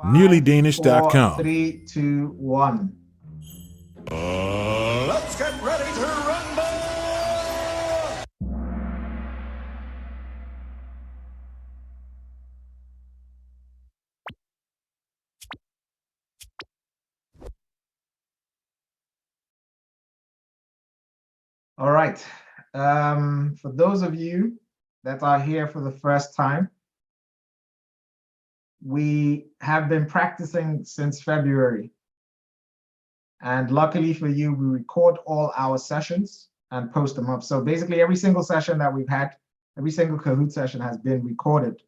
NearlyDanish.com. 3, 2, 1. Let's get ready to rumble! All right. For those of you that are here for the first time, we have been practicing since February. And luckily for you, we record all our sessions and post them up. So basically every single session that we've had, every single Kahoot session has been recorded.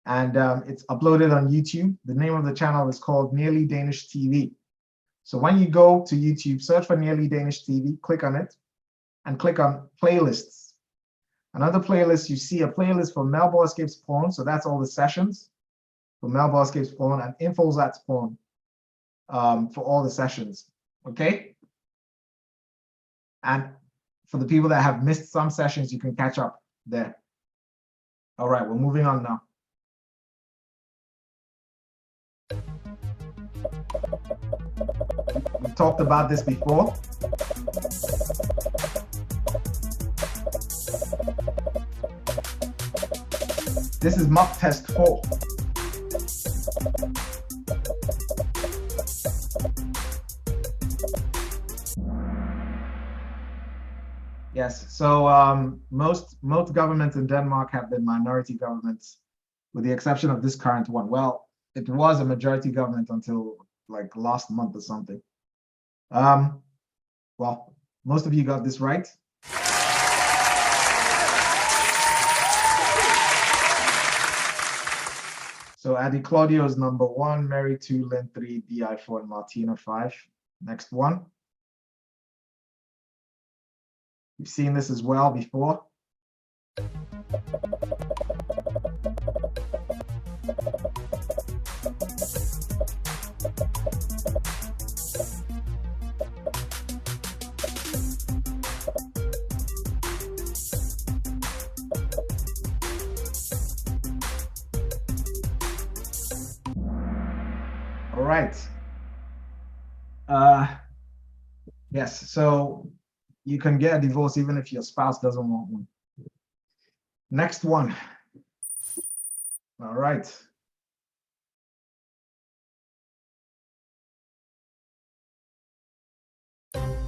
And it's uploaded on YouTube. The name of the channel is called Nearly Danish TV. So when you go to YouTube, search for Nearly Danish TV, click on it, and click on playlists. Another playlist, you see a playlist for Melbourne Escapes Porn. So that's all the sessions for Melbourne Escapes Porn, and INDFØDSRETSPRØVEN for all the sessions, okay? And for the people that have missed some sessions, you can catch up there. All right, we're moving on now. We talked about this before. This is mock test 4. Yes, so most governments in Denmark have been minority governments, with the exception of this current one. Well, it was a majority government until like last month or something. Well, most of you got this right. So Adi Claudio is number 1, Mary 2, Lynn 3, Di 4, and Martina 5. Next one. You've seen this as well before. All right. Yes, so you can get a divorce even if your spouse doesn't want one. Next one. All right.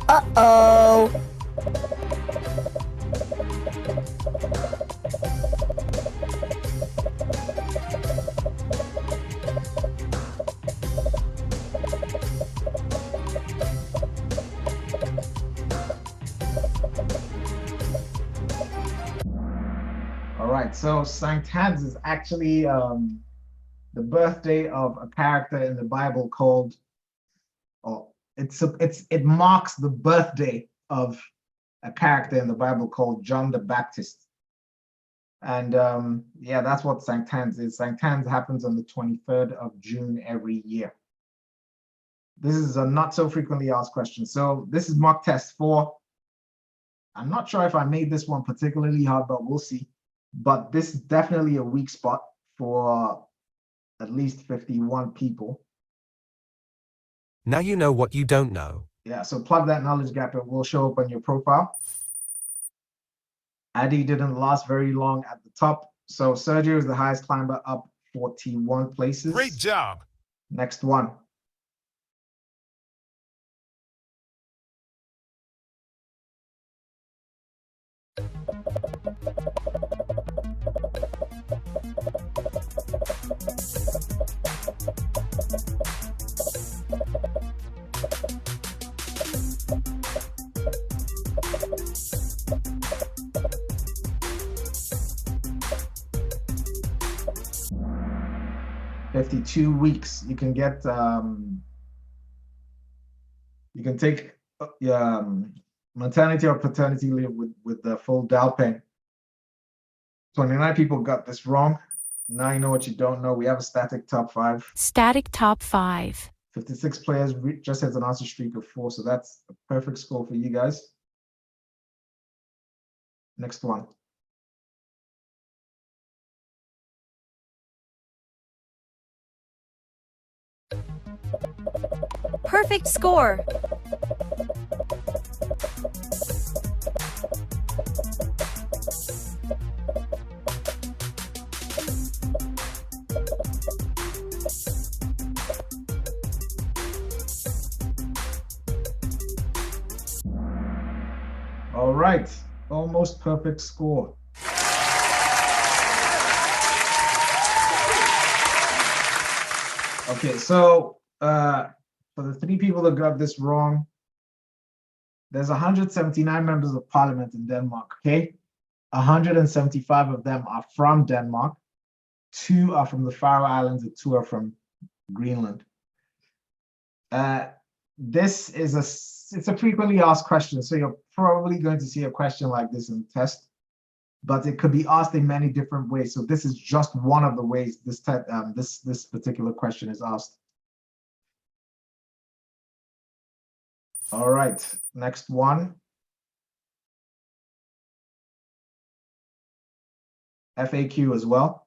Uh-oh. All right, so Saint Hans is actually the birthday of a character in the Bible called, it marks the birthday of a character in the Bible called John the Baptist. And yeah, that's what Saint Hans is. Saint Hans happens on the 23rd of June every year. This is a not so frequently asked question. So this is mock test 4. I'm not sure if I made this one particularly hard, but we'll see. But this is definitely a weak spot for at least 51 people. Now you know what you don't know. Yeah, so plug that knowledge gap, it will show up on your profile. Adi didn't last very long at the top. So Sergio is the highest climber, up 41 places. Great job. Next one. $52 weeks. You can get you can take maternity or paternity leave with the full DAL pay. 29 people got this wrong. Now you know what you don't know. We have a static top 5. Static top 5. 56 players just has an answer streak of 4, so that's a perfect score for you guys. Next one. Perfect score. All right, almost perfect score. Okay, so for the 3 people that got this wrong, there's 179 members of parliament in Denmark, okay? 175 of them are from Denmark, 2 are from the Faroe Islands, and 2 are from Greenland. This is it's a frequently asked question, so you're probably going to see a question like this in the test, but it could be asked in many different ways. So this is just one of the ways this particular question is asked. All right, next one. FAQ as well.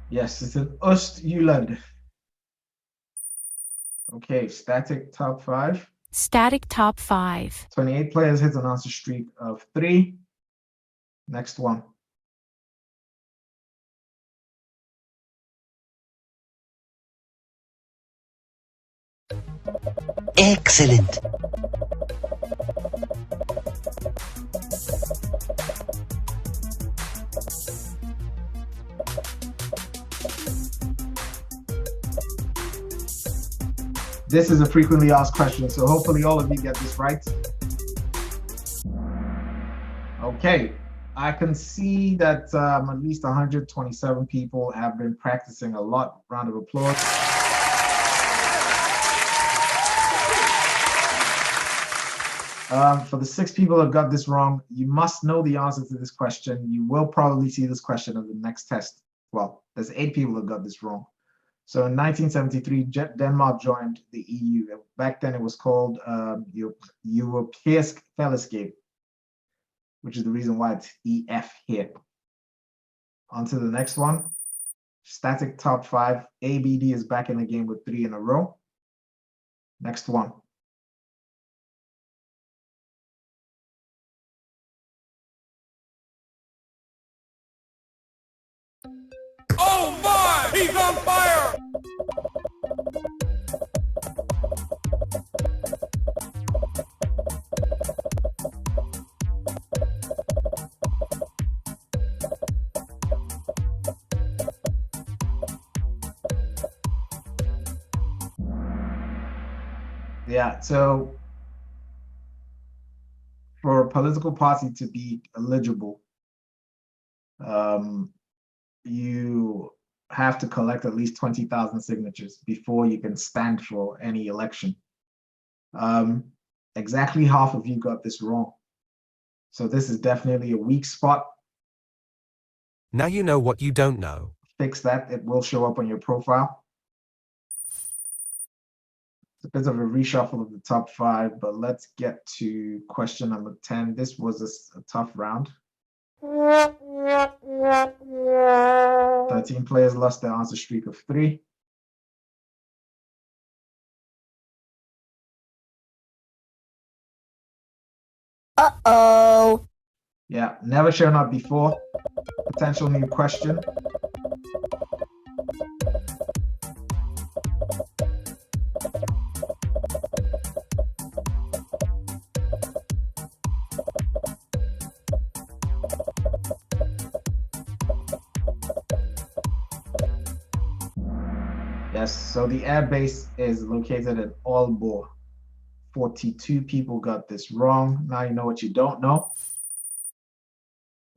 Yes, it's an Østjylland. Okay, static top 5. Static top 5. 28 players hit an answer streak of 3. Next one. Excellent. This is a frequently asked question, so hopefully all of you get this right. Okay, I can see that at least 127 people have been practicing a lot. Round of applause. For the 6 people that got this wrong, you must know the answer to this question. You will probably see this question in the next test. Well, there's 8 people that got this wrong. So in 1973, Denmark joined the EU. Back then it was called Europæisk Fællesskab, which is the reason why it's EF here. On to the next one. Static top 5. ABD is back in the game with 3 in a row. Next one. Oh my! He's on fire! Yeah, so for a political party to be eligible, you have to collect at least 20,000 signatures before you can stand for any election. Exactly half of you got this wrong. So this is definitely a weak spot. Now you know what you don't know. Fix that, it will show up on your profile. It's a bit of a reshuffle of the top 5, but let's get to question number 10. This was a tough round. 13 players lost their answer streak of 3. Uh-oh. Yeah, never shown up before. Potential new question. Yes, so the air base is located in Aalborg. 42 people got this wrong. Now you know what you don't know.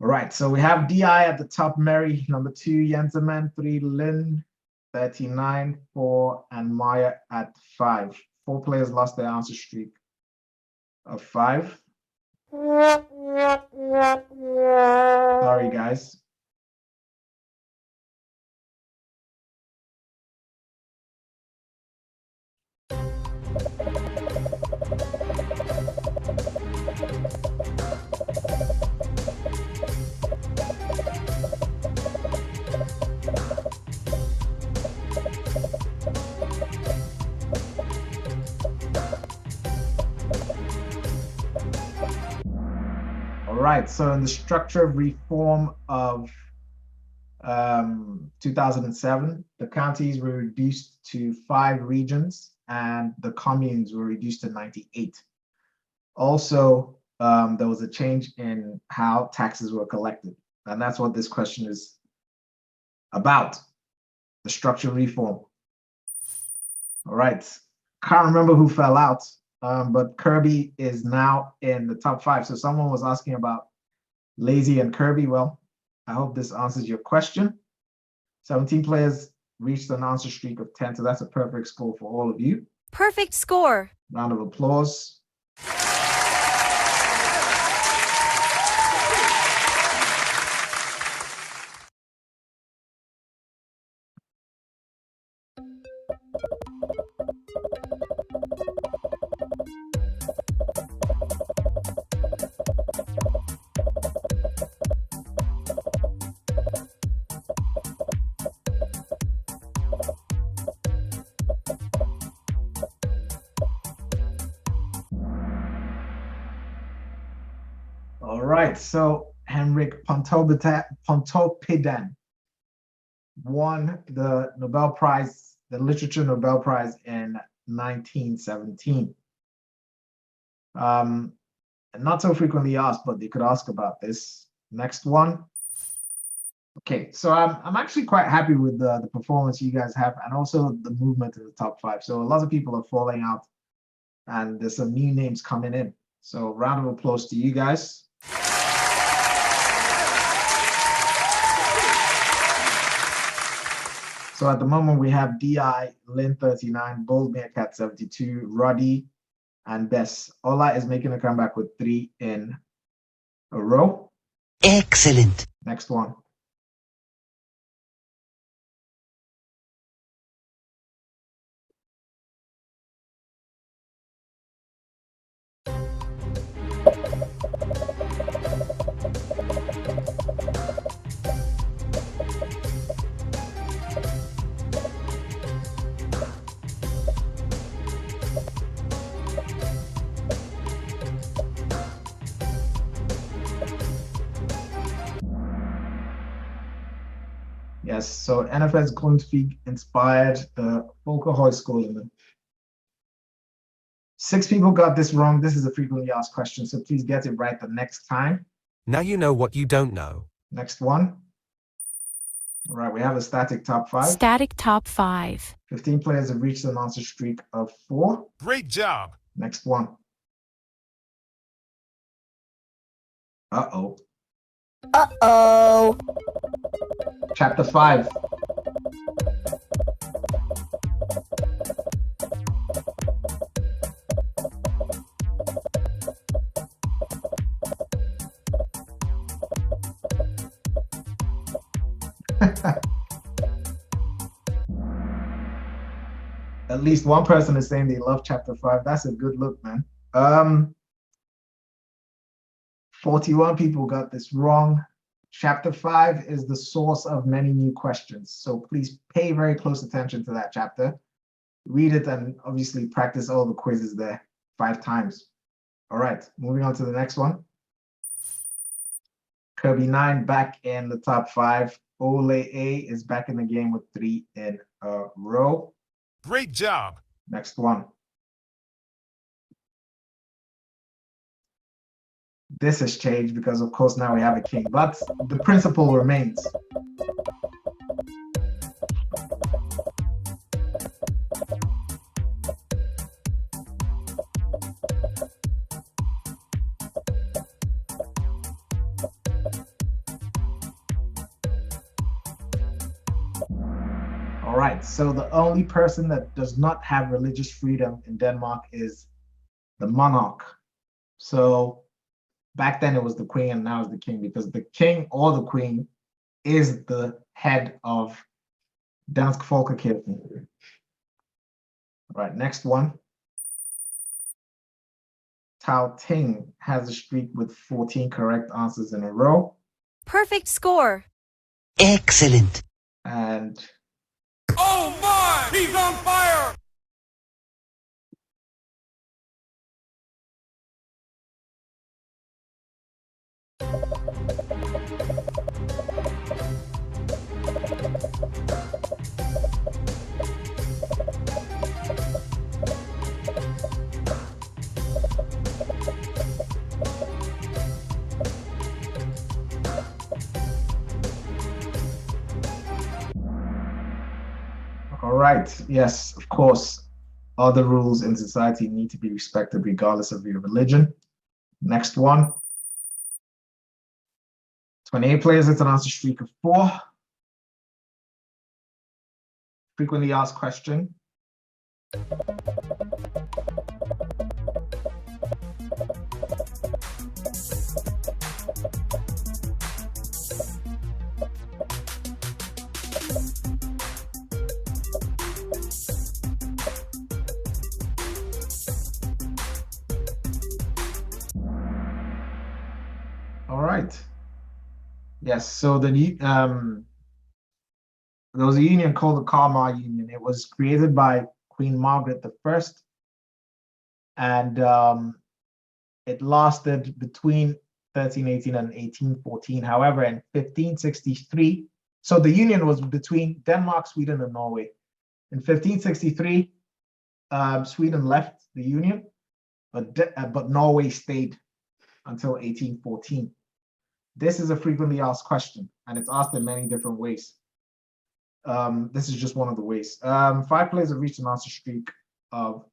All right, so we have DI at the top, Mary, number 2, Jensemann, 3, Lynn, 39, 4, and Maya at 5. 4 players lost their answer streak of 5. Sorry, guys. All right, so in the structure reform of 2007, the counties were reduced to 5 regions and the communes were reduced to 98. Also, there was a change in how taxes were collected. And that's what this question is about, the structure reform. All right, can't remember who fell out, but Kirby is now in the top 5. So someone was asking about Lazy and Kirby. Well, I hope this answers your question. 17 players reached an answer streak of 10, so that's a perfect score for all of you. Perfect score. Round of applause. All right, so Henrik Pontoppidan won the Nobel Prize, the Literature Nobel Prize in 1917. Not so frequently asked, but they could ask about this. Next one. Okay, so I'm actually quite happy with the performance you guys have and also the movement in the top 5. So a lot of people are falling out and there's some new names coming in. So round of applause to you guys. So at the moment we have DI, Lynn 39, Bold Meerkat 72, Roddy, and Bess. Ola is making a comeback with 3 in a row. Excellent. Next one. Yes, so NFS Grundtvig inspired the Folkehøjskolen. 6 people got this wrong. This is a frequently asked question, so please get it right the next time. Now you know what you don't know. Next one. All right, we have a static top 5. Static top 5. 15 players have reached an answer streak of 4. Great job. Next one. Uh-oh. Uh-oh. Chapter 5. At least one person is saying they love chapter 5. That's a good look, man. 41 people got this wrong. Chapter 5 is the source of many new questions. So please pay very close attention to that chapter. Read it and obviously practice all the quizzes there 5 times. All right, moving on to the next one. Kirby 9 back in the top 5. Ole A is back in the game with 3 in a row. Great job. Next one. This has changed because, of course, now we have a king, but the principle remains. All right, so the only person that does not have religious freedom in Denmark is the monarch. So Back then it was the queen and now it's the king, because the king or the queen is the head of Dansk Folkekirken. All right, next one. Tao Ting has a streak with 14 correct answers in a row. Perfect score. Excellent. And Oh my! He's on fire! all right, yes, of course, other rules in society need to be respected regardless of your religion. Next one. 28 players, it's an answer streak of 4. Frequently asked question. All right. Yes, so there was a union called the Kalmar Union. It was created by Queen Margaret I, and it lasted between 1318 and 1814. However, in 1563, so the union was between Denmark, Sweden, and Norway. In 1563, Sweden left the union, but Norway stayed until 1814. This is a frequently asked question, and it's asked in many different ways. This is just one of the ways. 5 players have reached an answer streak of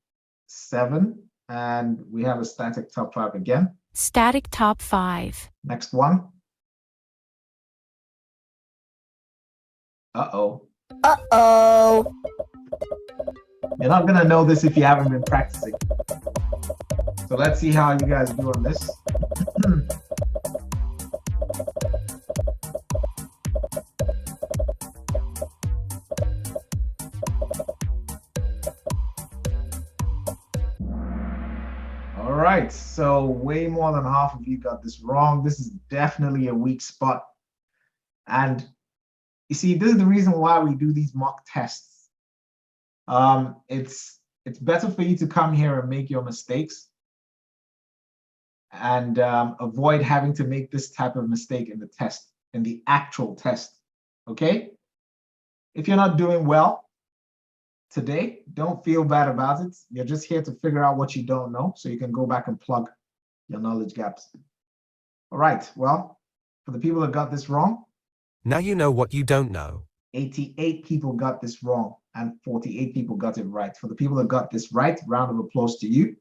7, and we have a static top 5 again. Static top 5. Next one. Uh-oh. Uh-oh. You're not gonna know this if you haven't been practicing. So let's see how you guys do on this. All right, so way more than half of you got this wrong. This is definitely a weak spot. And you see, this is the reason why we do these mock tests. It's better for you to come here and make your mistakes and avoid having to make this type of mistake in the test, in the actual test, okay? If you're not doing well today, don't feel bad about it. You're just here to figure out what you don't know so you can go back and plug your knowledge gaps. All right, well, for the people that got this wrong, Now you know what you don't know. 88 people got this wrong and 48 people got it right. For the people that got this right, round of applause to you.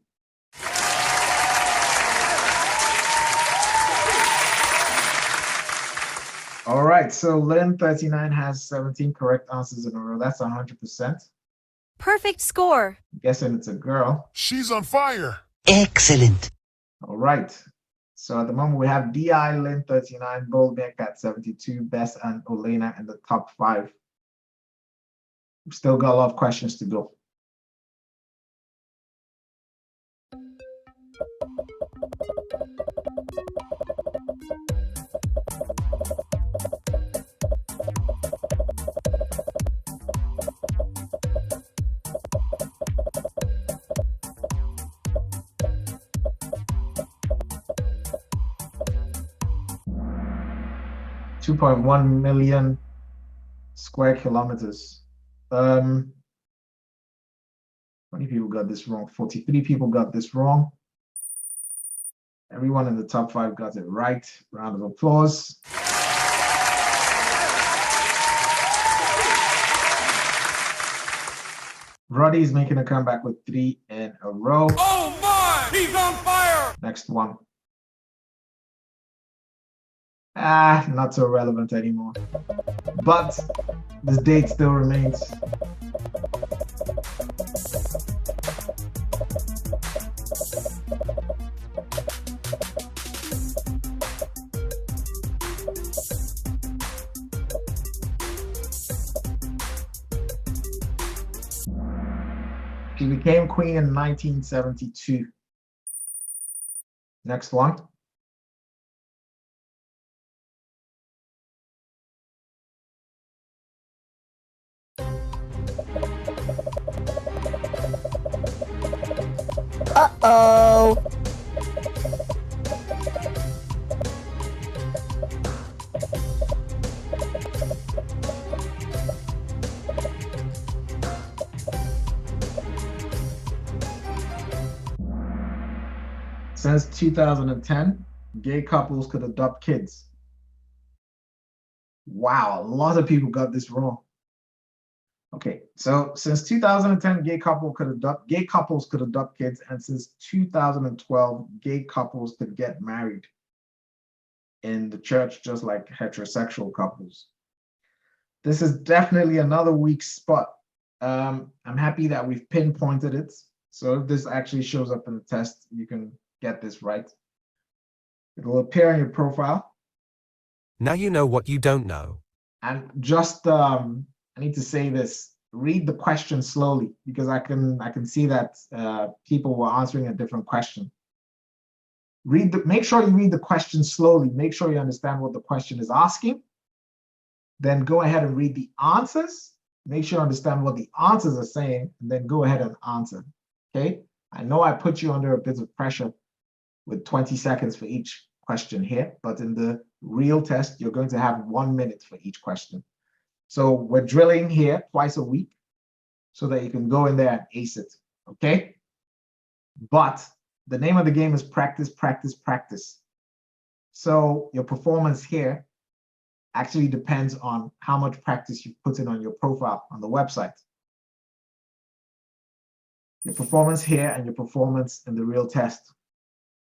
All right, so Lynn 39 has 17 correct answers in a row. That's 100%. Perfect score. I'm guessing it's a girl. She's on fire! Excellent. All right. So at the moment we have DI, Lynn 39, Goldbeck at 72, Bess and Olena in the top 5. We've still got a lot of questions to go. $2.1 million square kilometers. 20 people got this wrong. 43 people got this wrong. Everyone in the top 5 got it right. Round of applause. Roddy's making a comeback with 3 in a row. Oh my! He's on fire! Next one. Not so relevant anymore. But this date still remains. She became queen in 1972. Next one. Uh-oh. Since 2010, gay couples could adopt kids. Wow, a lot of people got this wrong. Okay, so since 2010, gay couples could adopt kids, and since 2012, gay couples could get married in the church, just like heterosexual couples. This is definitely another weak spot. I'm happy that we've pinpointed it. So if this actually shows up in the test, you can get this right. It will appear in your profile. Now you know what you don't know. And just I need to say this: read the question slowly, because I can see that people were answering a different question. Make sure you read the question slowly. Make sure you understand what the question is asking. Then go ahead and read the answers. Make sure you understand what the answers are saying, and then go ahead and answer. Okay? I know I put you under a bit of pressure with 20 seconds for each question here, but in the real test, you're going to have 1 minute for each question. So we're drilling here twice a week so that you can go in there and ace it, okay? But the name of the game is practice, practice, practice. So your performance here actually depends on how much practice you put in on your profile on the website. Your performance here and your performance in the real test.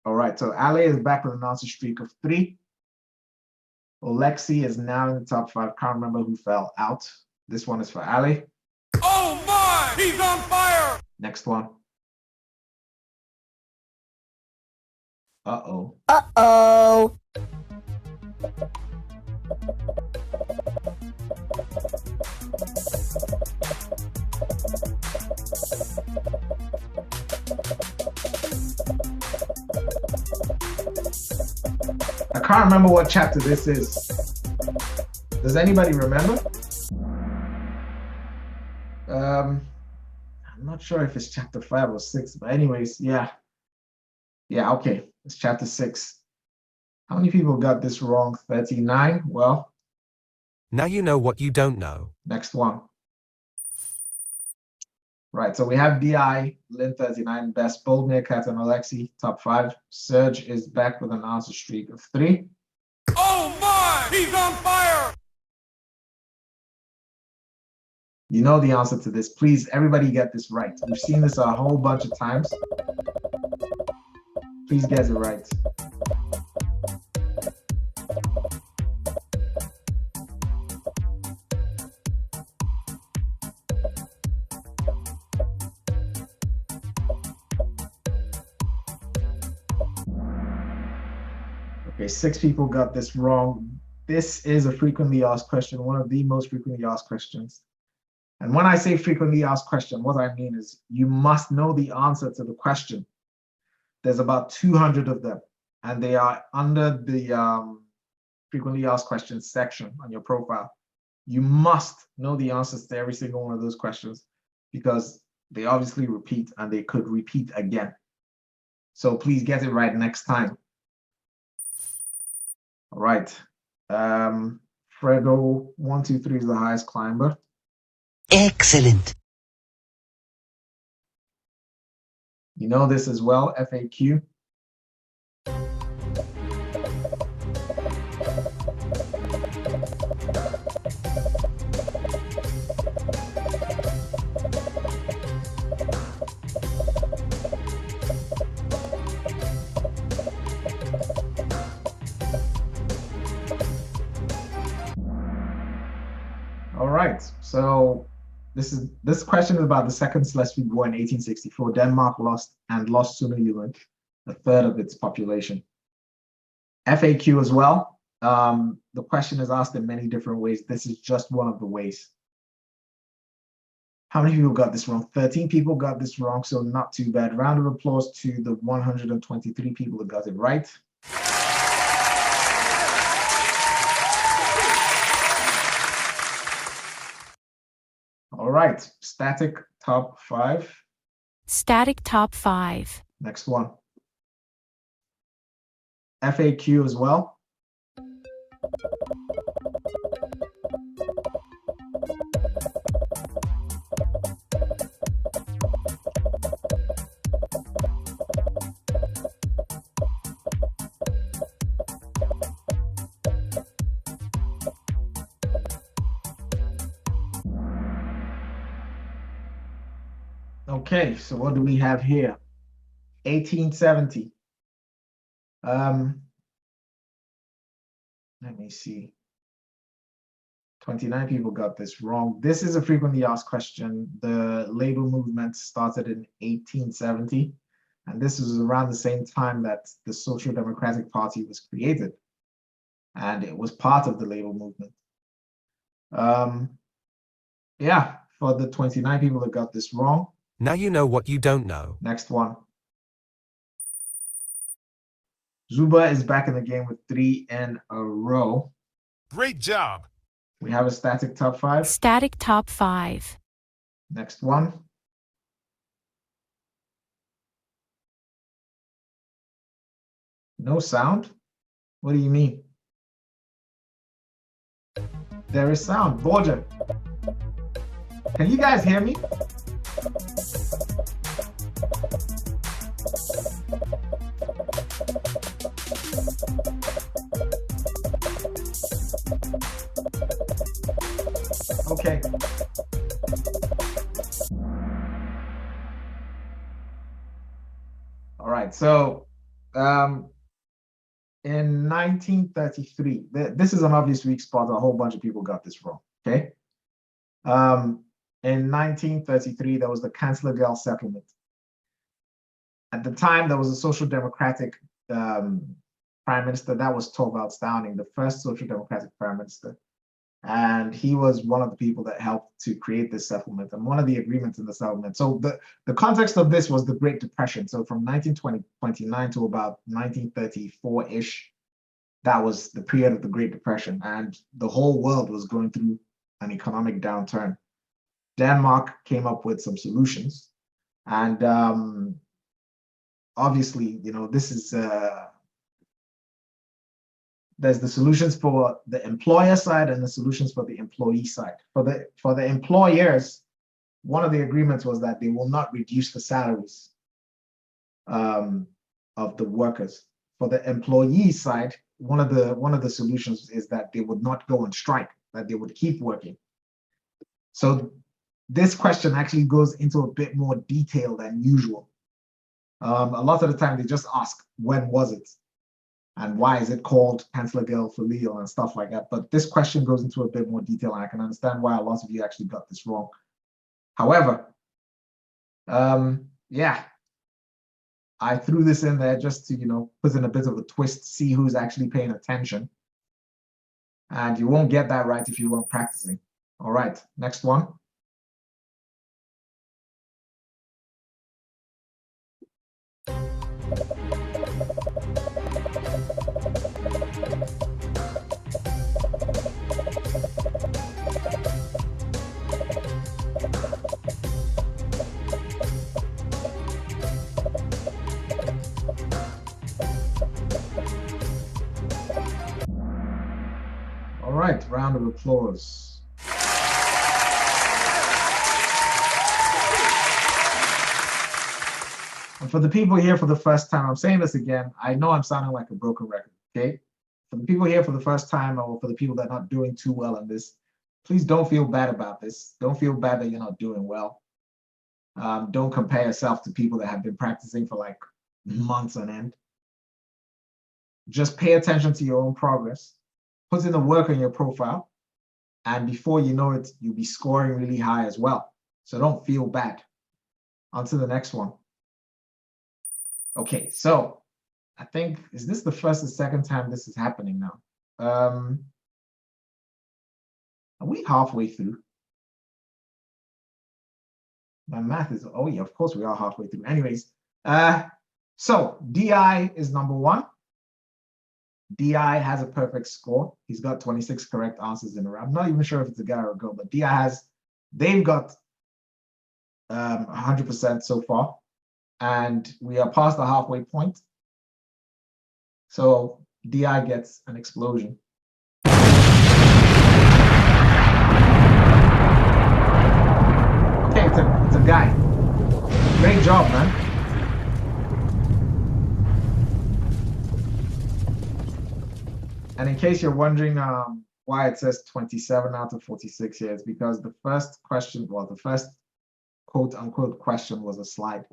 All right, so Ale is back with an answer streak of 3. Alexi is now in the top 5. Can't remember who fell out. This one is for Ale. Oh my! He's on fire! Next one. Uh-oh. Uh-oh. I can't remember what chapter this is. Does anybody remember? I'm not sure if it's chapter 5 or 6, but anyways, yeah. Yeah, okay, it's chapter 6. How many people got this wrong? 39? Well, Now you know what you don't know. next one. Right, so we have DI, Lynn 39, Best, Bold Meerkat, and Alexi, top 5. Serge is back with an answer streak of 3. Oh my! He's on fire! You know the answer to this. Please, everybody get this right. We've seen this a whole bunch of times. Please get it right. Okay, 6 people got this wrong. This is a frequently asked question, one of the most frequently asked questions. And when I say frequently asked question, what I mean is you must know the answer to the question. There's about 200 of them, and they are under the frequently asked questions section on your profile. You must know the answers to every single one of those questions because they obviously repeat and they could repeat again. So please get it right next time. All right. Fredo, 1, 2, 3 is the highest climber. Excellent. You know this as well, FAQ. All right, so this question is about the Second Schleswig War in 1864. Denmark lost Sønderjylland, a third of its population. FAQ as well. The question is asked in many different ways. This is just one of the ways. How many people got this wrong? 13 people got this wrong, so not too bad. Round of applause to the 123 people that got it right. All right, static top 5. Static top 5. Next one. FAQ as well. Okay, so what do we have here? 1870. Let me see. 29 people got this wrong. This is a frequently asked question. The labor movement started in 1870, and this was around the same time that the Social Democratic Party was created, and it was part of the labor movement. Yeah, for the 29 people that got this wrong. Now you know what you don't know. Next one. Zuba is back in the game with 3 in a row. Great job. We have a static top 5. Static top 5. Next one. No sound? What do you mean? There is sound. Borja. Can you guys hear me? Okay. All right. So, in 1933, this is an obvious weak spot. A whole bunch of people got this wrong. Okay. In 1933, there was the Chancellor-Gell settlement. At the time, there was a Social Democratic Prime Minister. That was Thorvald Stauning, the first Social Democratic Prime Minister. And he was one of the people that helped to create this settlement and one of the agreements in the settlement. So the context of this was the Great Depression. So from 1929 to about 1934-ish, that was the period of the Great Depression. And the whole world was going through an economic downturn. Denmark came up with some solutions. And obviously, you know, this is there's the solutions for the employer side and the solutions for the employee side. For the employers, one of the agreements was that they will not reduce the salaries of the workers. For the employee side, one of the solutions is that they would not go on strike, that they would keep working. So this question actually goes into a bit more detail than usual. A lot of the time they just ask, when was it? And why is it called Chancellor-Gell for Lille and stuff like that? But this question goes into a bit more detail, and I can understand why a lot of you actually got this wrong. However, yeah, I threw this in there just to, you know, put in a bit of a twist, see who's actually paying attention. And you won't get that right if you weren't practicing. All right, next one. All right, round of applause. And for the people here for the first time, I'm saying this again, I know I'm sounding like a broken record, okay? For the people here for the first time, or for the people that are not doing too well in this, please don't feel bad about this. Don't feel bad that you're not doing well. Don't compare yourself to people that have been practicing for like months on end. Just pay attention to your own progress. Put in the work on your profile, and before you know it, you'll be scoring really high as well. So don't feel bad. On to the next one. Okay, so I think, is this the first or second time this is happening now? Are we halfway through? My math is, oh yeah, of course we are halfway through. Anyways, so DI is number 1. DI has a perfect score. He's got 26 correct answers in a row. I'm not even sure if it's a guy or a girl, but they've got 100% so far. And we are past the halfway point. So DI gets an explosion. Okay, it's a guy. Great job, man. And in case you're wondering why it says 27 out of 46 here, it's because the first question, well, the first quote unquote question was a slide.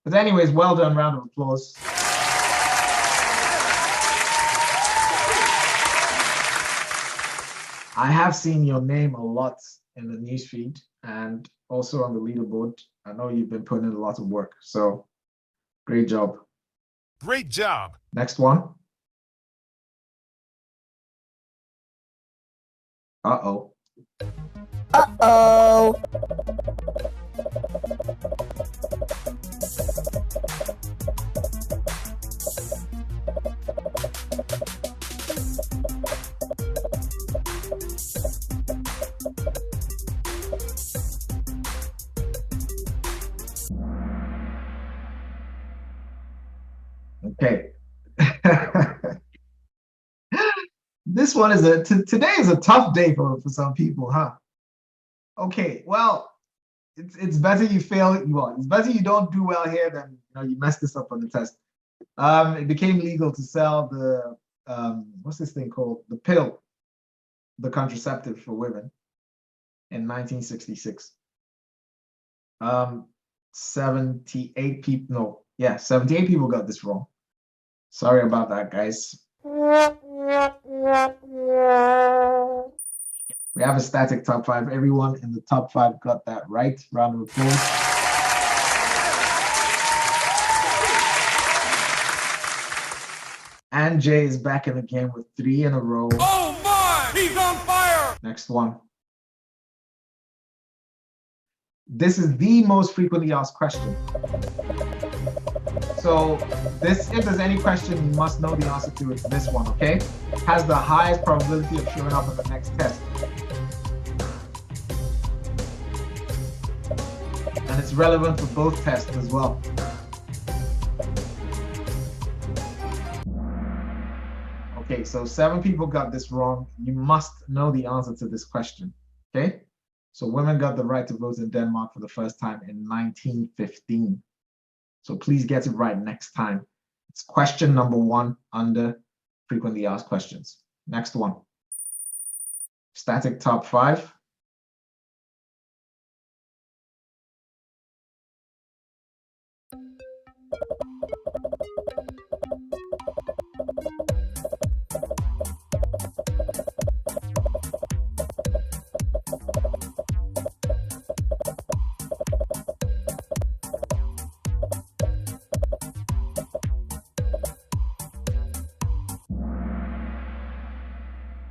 But anyways, well done, round of applause. I have seen your name a lot in the newsfeed and also on the leaderboard. I know you've been putting in a lot of work, so great job. Great job. Next one. Uh-oh. Uh-oh. Okay. This one is today is a tough day for some people, huh? Okay, well, it's better you fail. Well, it's better you don't do well here than you mess this up on the test. It became legal to sell the what's this thing called? The pill, the contraceptive for women in 1966. 78 people, no, yeah, 78 people got this wrong. Sorry about that, guys. We have a static top 5. Everyone in the top 5 got that right. Round of applause. And Jay is back in the game with 3 in a row. Oh my! He's on fire! Next one. This is the most frequently asked question. So if there's any question you must know the answer to, it's this one, okay? Has the highest probability of showing up in the next test. And it's relevant for both tests as well. Okay, so 7 people got this wrong. You must know the answer to this question, okay? So women got the right to vote in Denmark for the first time in 1915. So please get it right next time. It's question number 1 under frequently asked questions. Next one. Static top 5.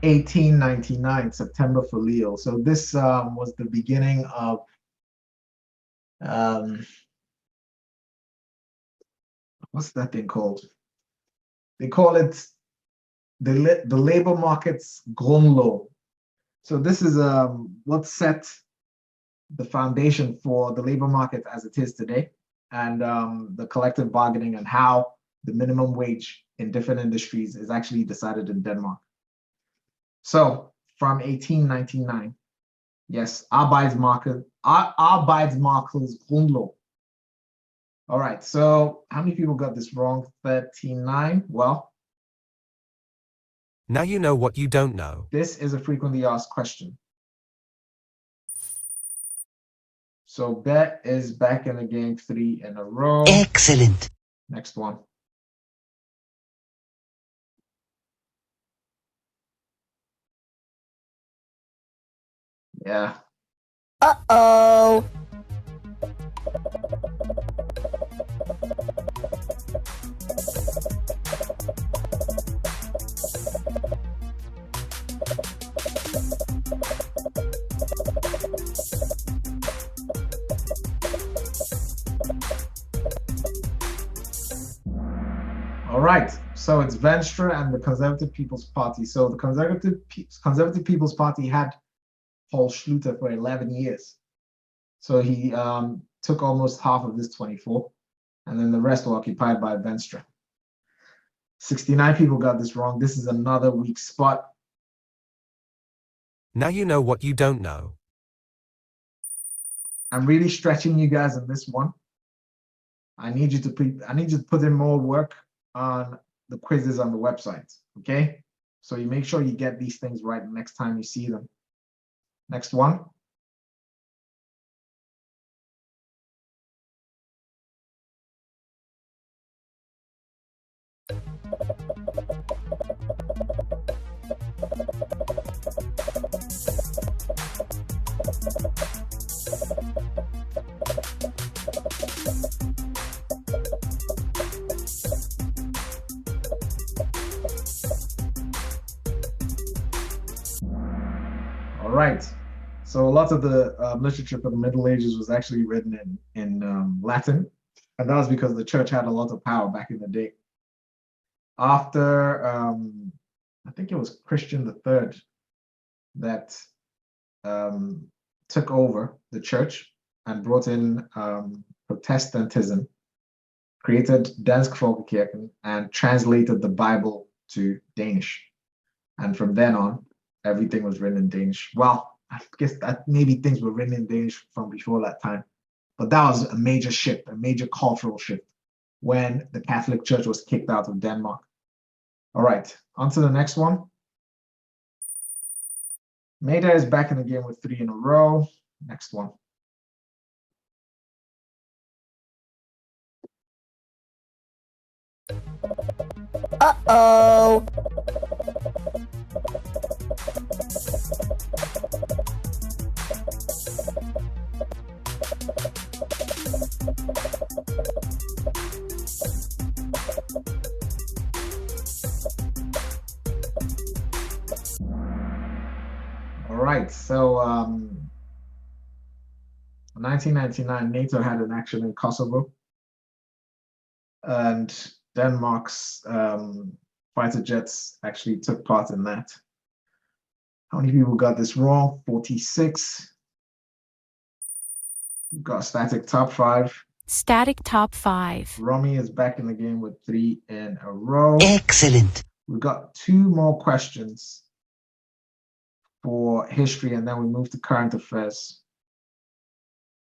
(1899), September for Leo. So this was the beginning of what's that thing called? They call it the labor market's Grundlov. So this is what set the foundation for the labor market as it is today, and the collective bargaining and how the minimum wage in different industries is actually decided in Denmark. So from 1899, yes, Arbejdsmarkedets Grundlov. All right, so how many people got this wrong? 39. Well, Now you know what you don't know. this is a frequently asked question. So Bet is back in the game, 3 in a row. Excellent. Next one. Yeah. Uh-oh. right, so it's Venstre and the Conservative People's Party. So the Conservative People's Party had Paul Schluter for 11 years. So he took almost half of this 24, and then the rest were occupied by Venstre. 69 people got this wrong. This is another weak spot. Now you know what you don't know. I'm really stretching you guys in this one. I need you to put in more work on the quizzes on the website, okay? So you make sure you get these things right next time you see them. Next one. All right. So a lot of the literature for the Middle Ages was actually written in Latin, and that was because the church had a lot of power back in the day. After, I think it was Christian III that took over the church and brought in Protestantism, created Dansk Folkekirken, and translated the Bible to Danish. And from then on, everything was written in Danish. Well, I guess that maybe things were written in Danish from before that time, but that was a major shift, a major cultural shift when the Catholic Church was kicked out of Denmark. All right, on to the next one. Maida is back in the game with 3 in a row. Next one. Uh-oh. All right, so 1999, NATO had an action in Kosovo, and Denmark's fighter jets actually took part in that. How many people got this wrong? 46. We've got static top 5. Static top 5. Romy is back in the game with 3 in a row. Excellent. We've got 2 more questions for history, and then we move to current affairs.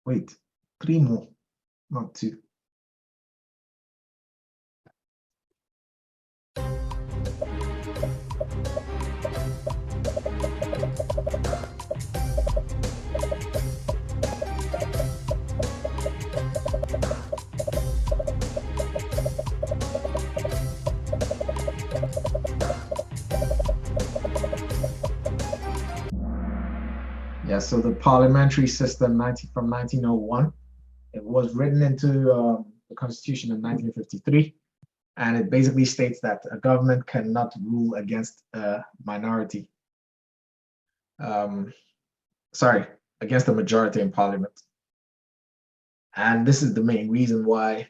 Wait, 3 more, not 2. Yeah, so the parliamentary system from 1901, it was written into the Constitution in 1953, and it basically states that a government cannot rule against a minority. Against the majority in parliament. And this is the main reason why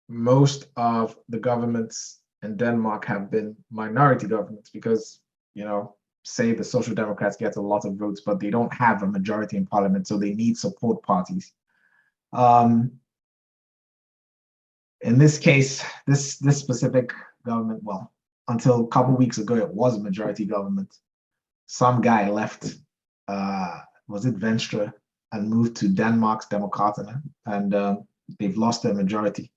most of the governments in Denmark have been minority governments, because, you know, say the Social Democrats get a lot of votes, but they don't have a majority in parliament, so they need support parties. In this case, this specific government, well, until a couple of weeks ago, it was a majority government. Some guy left, was it Venstre, and moved to Denmark's Demokraterne, and they've lost their majority.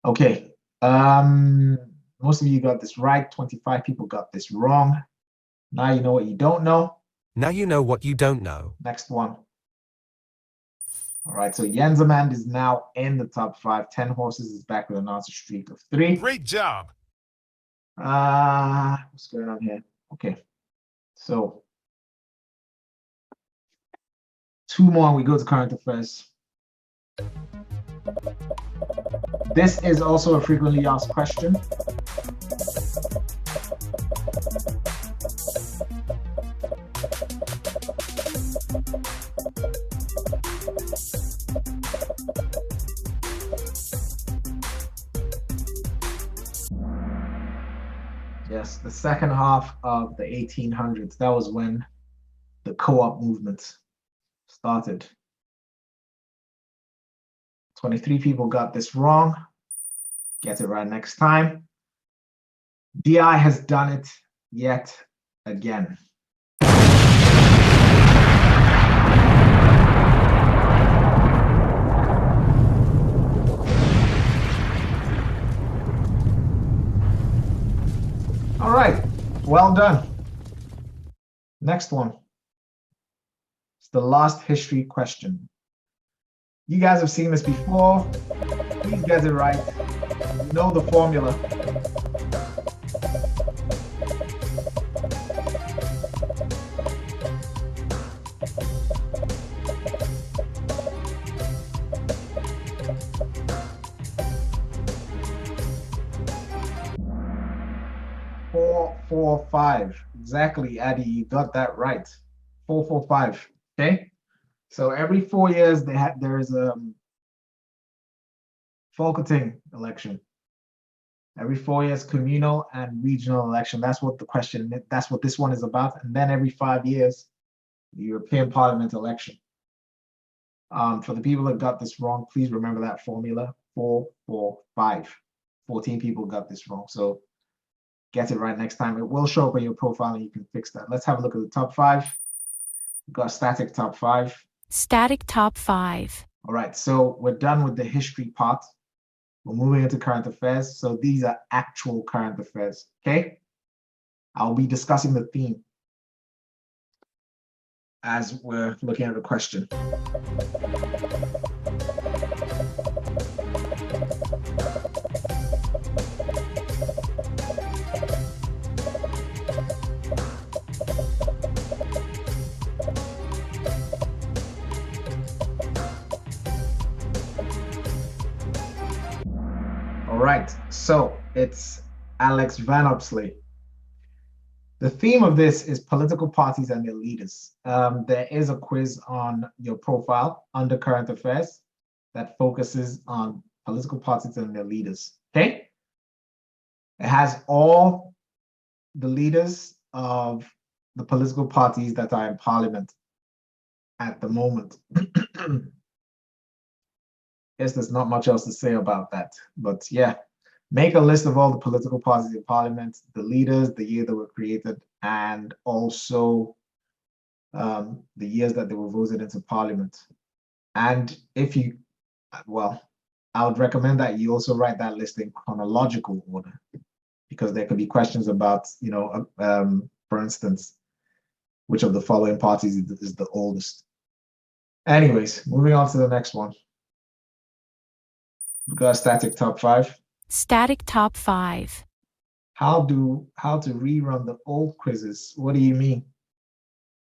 Okay, most of you got this right. 25 people got this wrong. Now you know what you don't know. Now you know what you don't know. Next one. All right, so Jensemand is now in the top 5. 10 Horses is back with an answer streak of 3. Great job. What's going on here? Okay, so 2 more and we go to current affairs. This is also a frequently asked question. Yes, the second half of the 1800s. That was when the co-op movement started. 23 people got this wrong. Get it right next time. DI has done it yet again. All right, well done. Next one. It's the last history question. You guys have seen this before. Please get it right. You know the formula. Four, 4, 5. Exactly, Addy, you got that right. 4, 4, 5. Okay. So every 4 years there's a Folketing election. Every 4 years, communal and regional election. That's what that's what this one is about. And then every 5 years, the European Parliament election. For the people that got this wrong, please remember that formula: 4, 4, 5. 14 people got this wrong. So get it right next time. It will show up on your profile and you can fix that. Let's have a look at the top 5. We've got static top 5. Static top 5. All right, so we're done with the history part. We're moving into current affairs. So these are actual current affairs, okay? I'll be discussing the theme as we're looking at the question. All right, so it's Alex Van Opsley. The theme of this is political parties and their leaders. There is a quiz on your profile under current affairs that focuses on political parties and their leaders, okay? It has all the leaders of the political parties that are in parliament at the moment. Guess there's not much else to say about that, but yeah, make a list of all the political parties in parliament, the leaders, the year they were created, and also the years that they were voted into parliament. And if you, well, I would recommend that you also write that list in chronological order, because there could be questions about, you know, for instance, which of the following parties is the oldest. Anyways, moving on to the next one. We've got static top 5. Static top 5. How to rerun the old quizzes? What do you mean?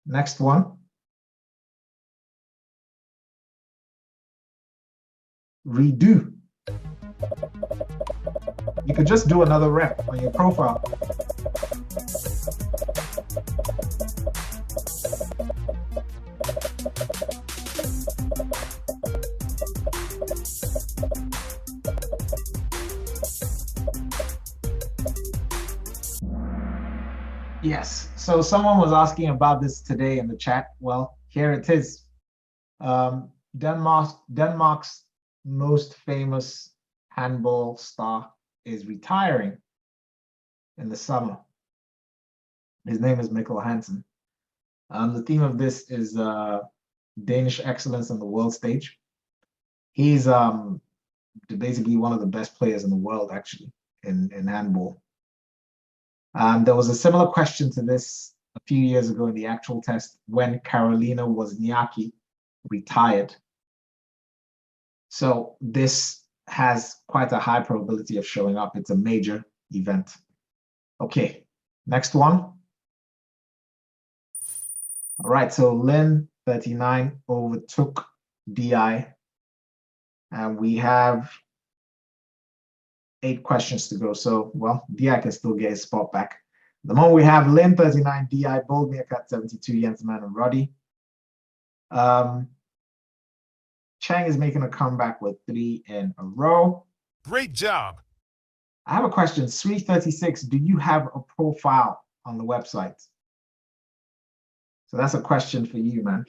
Next one. Redo. You could just do another rep on your profile. Yes, so someone was asking about this today in the chat. Well, here it is. Denmark's most famous handball star is retiring in the summer. His name is Mikkel Hansen. The theme of this is Danish excellence on the world stage. He's basically one of the best players in the world, actually, in handball. There was a similar question to this a few years ago in the actual test when Carolina Wozniacki retired. So this has quite a high probability of showing up. It's a major event. Okay, next one. All right, so Lynn 39 overtook DI, and we have 8 questions to go. So, well, DI can still get his spot back. The moment we have Lynn 39, DI, Bold Meerkat 72, Jensman, and Roddy. Chang is making a comeback with 3 in a row. Great job. I have a question. 336, do you have a profile on the website? So that's a question for you, man.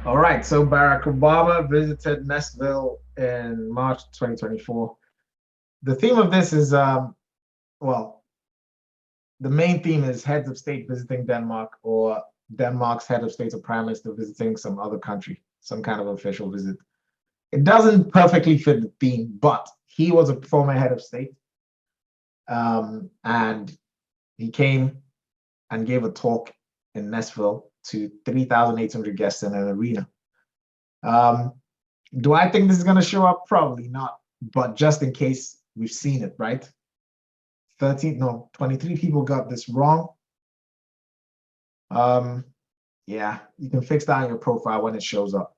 All right, so Barack Obama visited Nestville in March 2024. The theme of this is, well, the main theme is heads of state visiting Denmark, or Denmark's head of state or prime minister visiting some other country, some kind of official visit. It doesn't perfectly fit the theme, but he was a former head of state. And he came and gave a talk in Nestville to 3,800 guests in an arena. Do I think this is going to show up? Probably not. But just in case, we've seen it, right? 23 people got this wrong. Yeah, you can fix that on your profile when it shows up.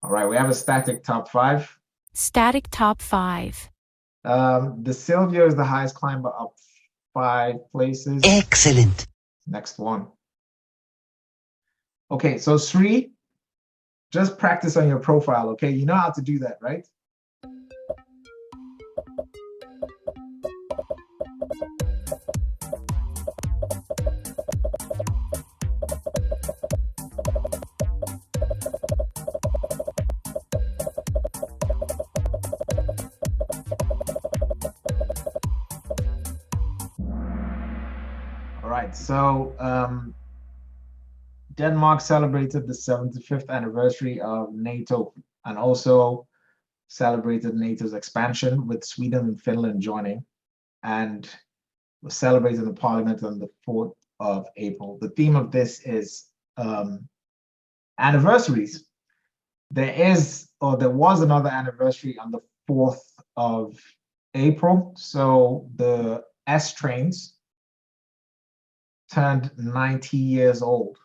All right, we have a static top 5. Static top 5. The Silvio is the highest climber, up 5 places. Excellent. Next one. Okay, so Sri, just practice on your profile, okay? You know how to do that, right? All right, so Denmark celebrated the 75th anniversary of NATO and also celebrated NATO's expansion, with Sweden and Finland joining, and was celebrated in the parliament on the 4th of April. The theme of this is anniversaries. There was another anniversary on the 4th of April. So the S trains turned 90 years old.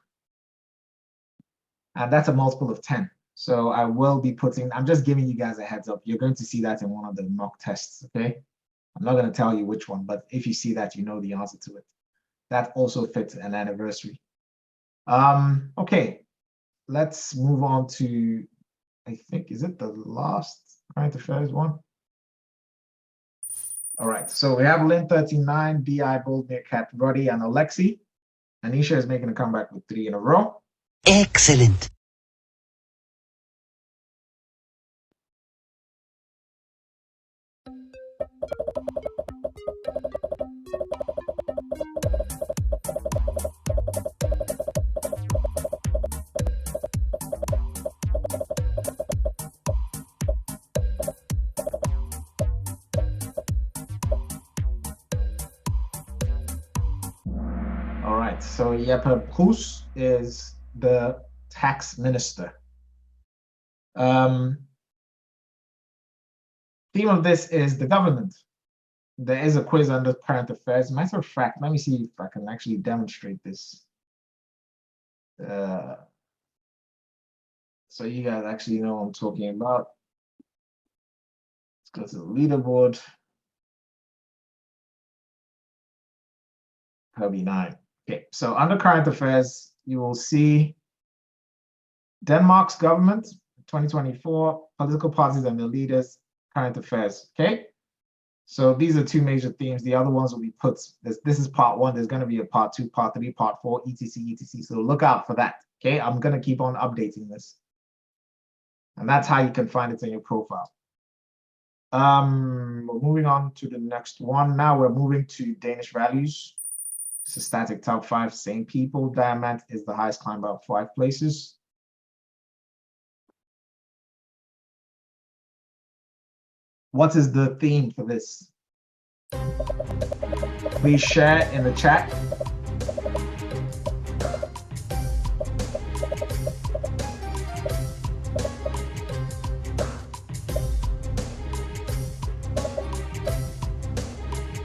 And that's a multiple of 10. So I will be I'm just giving you guys a heads up. You're going to see that in one of the mock tests, okay? I'm not going to tell you which one, but if you see that, you know the answer to it. That also fits an anniversary. Okay, let's move on to, I think, is it the last current affairs one? All right, so we have Lynn 39, BI, Boldmere, Cat, Roddy, and Alexi. Anisha is making a comeback with 3 in a row. Excellent. All right, so Jeppe Bruus is the tax minister. Theme of this is the government. There is a quiz under current affairs. Matter of fact, let me see if I can actually demonstrate this. So you guys actually know what I'm talking about. Let's go to the leaderboard. Probably 9. Okay, so under current affairs, you will see Denmark's government, 2024, political parties and their leaders, current affairs, okay? So these are 2 major themes. The other ones will be put, this is part 1, there's gonna be a part 2, part 3, part 4, etc, etc. So look out for that, okay? I'm gonna keep on updating this. And that's how you can find it in your profile. We're moving on to the next one. Now we're moving to Danish values. It's a static top 5, same people. Diamant is the highest climb, up 5 places. What is the theme for this? Please share in the chat.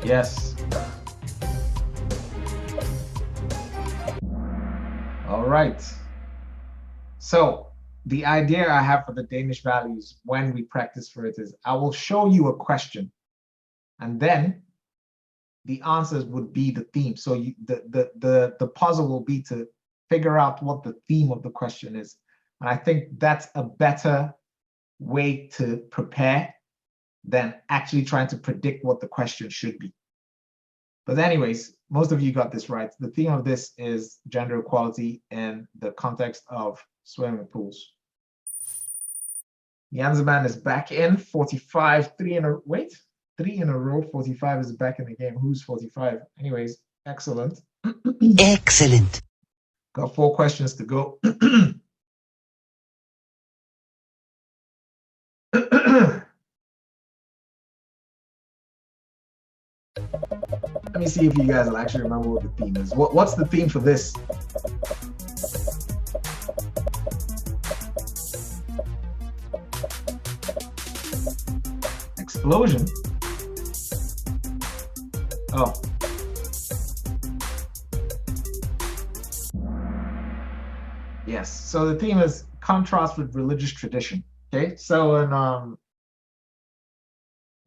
Yes. All right. So the idea I have for the Danish values when we practice for it is I will show you a question, and then the answers would be the theme. So the puzzle will be to figure out what the theme of the question is. And I think that's a better way to prepare than actually trying to predict what the question should be. But anyways, most of you got this right. The theme of this is gender equality in the context of swimming pools. Janseman is back in 45, three in a row. 45 is back in the game. Who's 45? Anyways, excellent. Excellent. Got 4 questions to go. Let me see if you guys will actually remember what the theme is. What's the theme for this? Explosion. Oh. Yes. So the theme is contrast with religious tradition. Okay. So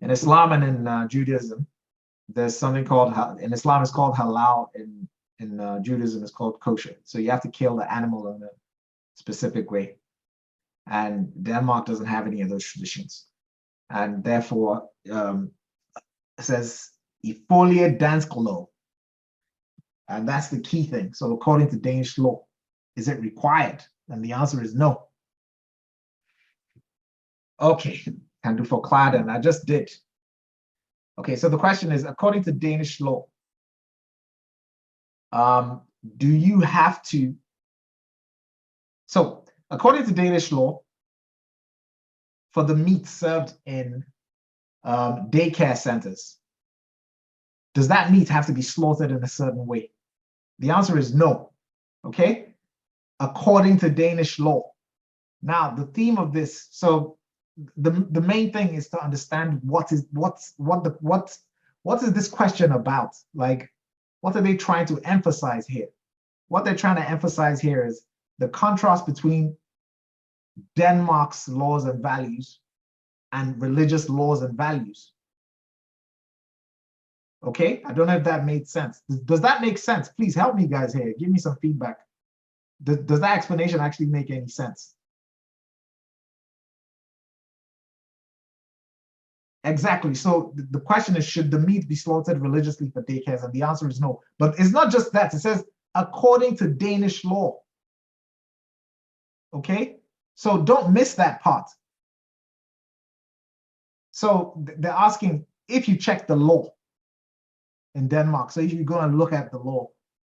in Islam and in Judaism, there's something called, in Islam it's called halal, in Judaism it's called kosher. So you have to kill the animal in a specific way. And Denmark doesn't have any of those traditions. And therefore, it says, ifølge dansk lov. And that's the key thing. So according to Danish law, is it required? And the answer is no. Okay, can do for Kladen. I just did. Okay, so the question is, according to Danish law, do you have to? So according to Danish law, for the meat served in daycare centers, does that meat have to be slaughtered in a certain way? The answer is no. Okay, according to Danish law. Now the theme of this, so the main thing is to understand what is this question about? Like, what are they trying to emphasize here? What they're trying to emphasize here is the contrast between Denmark's laws and values and religious laws and values. Okay, I don't know if that made sense. Does that make sense? Please help me, guys, here. Give me some feedback. Does that explanation actually make any sense? Exactly. So the question is, should the meat be slaughtered religiously for daycares? And the answer is no. But it's not just that. It says, according to Danish law. Okay? So don't miss that part. So they're asking, if you check the law in Denmark, so if you go and look at the law,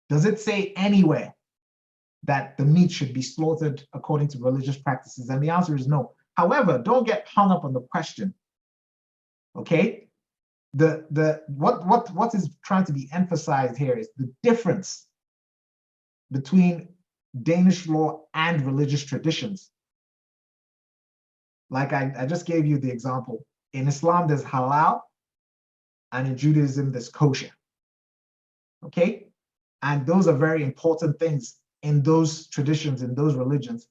does it say anywhere that the meat should be slaughtered according to religious practices? And the answer is no. However, don't get hung up on the question. Okay, what is trying to be emphasized here is the difference between Danish law and religious traditions. Like I just gave you the example. In Islam, there's halal, and in Judaism, there's kosher. Okay, and those are very important things in those traditions, in those religions,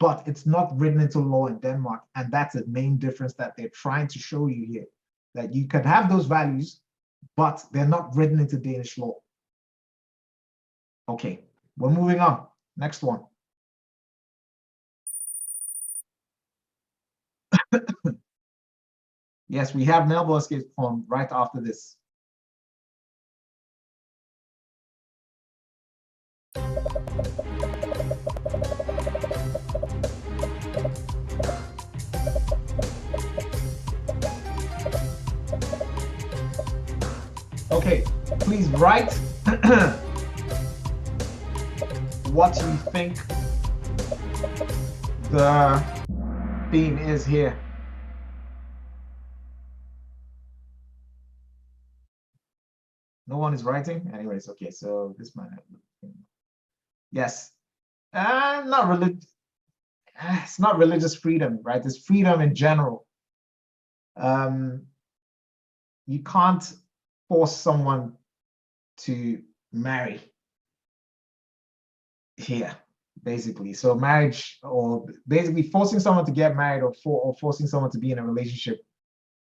but it's not written into law in Denmark. And that's the main difference that they're trying to show you here, that you can have those values, but they're not written into Danish law. Okay, we're moving on. Next one. Yes, we have Melbo Escape's poem right after this. Okay, please write what you think the theme is here. No one is writing? Anyways, okay, so this might have. Yes. Not religious. It's not religious freedom, right? It's freedom in general. You can't force someone to marry. Yeah, basically. So marriage, or basically forcing someone to get married, or forcing someone to be in a relationship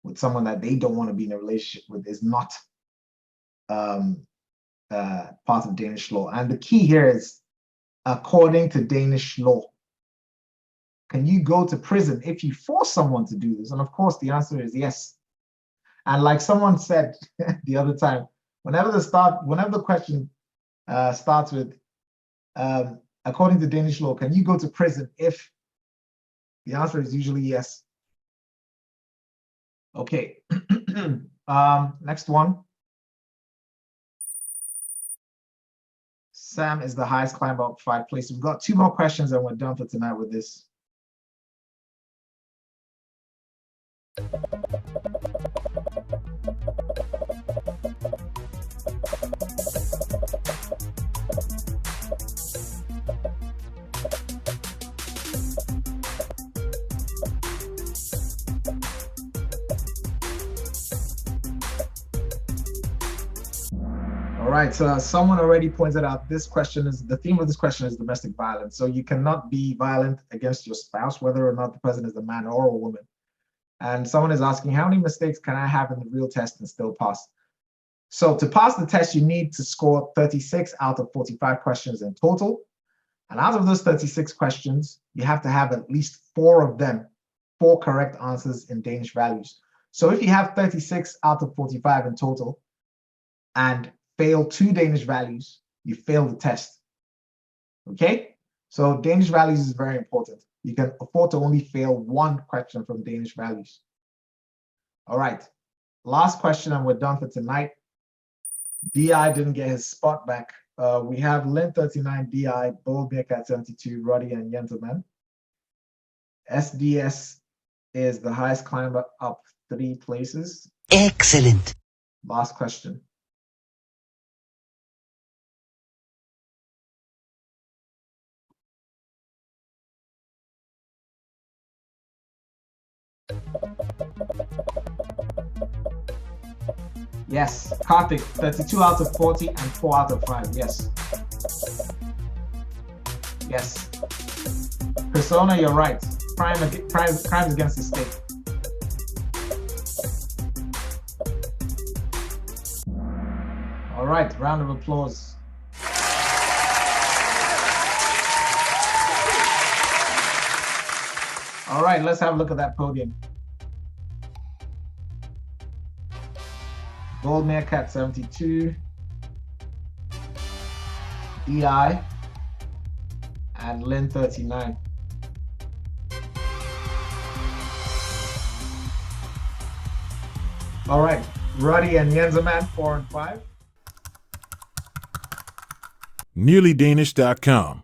with someone that they don't want to be in a relationship with, is not part of Danish law. And the key here is, according to Danish law. Can you go to prison if you force someone to do this? And of course, the answer is yes. And like someone said the other time, whenever the question starts with, according to Danish law, can you go to prison if? The answer is usually yes. Okay. Next one. Sam is the highest climber up 5 places. We've got 2 more questions and we're done for tonight with this. All right, so someone already pointed out the theme of this question is domestic violence. So you cannot be violent against your spouse, whether or not the person is a man or a woman. And someone is asking, how many mistakes can I have in the real test and still pass? So to pass the test, you need to score 36 out of 45 questions in total. And out of those 36 questions, you have to have at least 4 of them, 4 correct answers in Danish values. So if you have 36 out of 45 in total and fail 2 Danish values, you fail the test. Okay? So Danish values is very important. You can afford to only fail 1 question from Danish values. All right. Last question, and we're done for tonight. DI didn't get his spot back. We have Lynn 39, DI, Bold Meerkat 72, Roddy, and Gentleman. SDS is the highest climber up 3 places. Excellent. Last question. Yes, Karthik, 32 out of 40 and 4 out of 5. Yes. Yes. Persona, you're right. Crimes against the state. All right, round of applause. All right, let's have a look at that podium. Gold Meerkat 72, DI, and Lynn 39. All right, Roddy and Yenzaman 4 and 5. NearlyDanish.com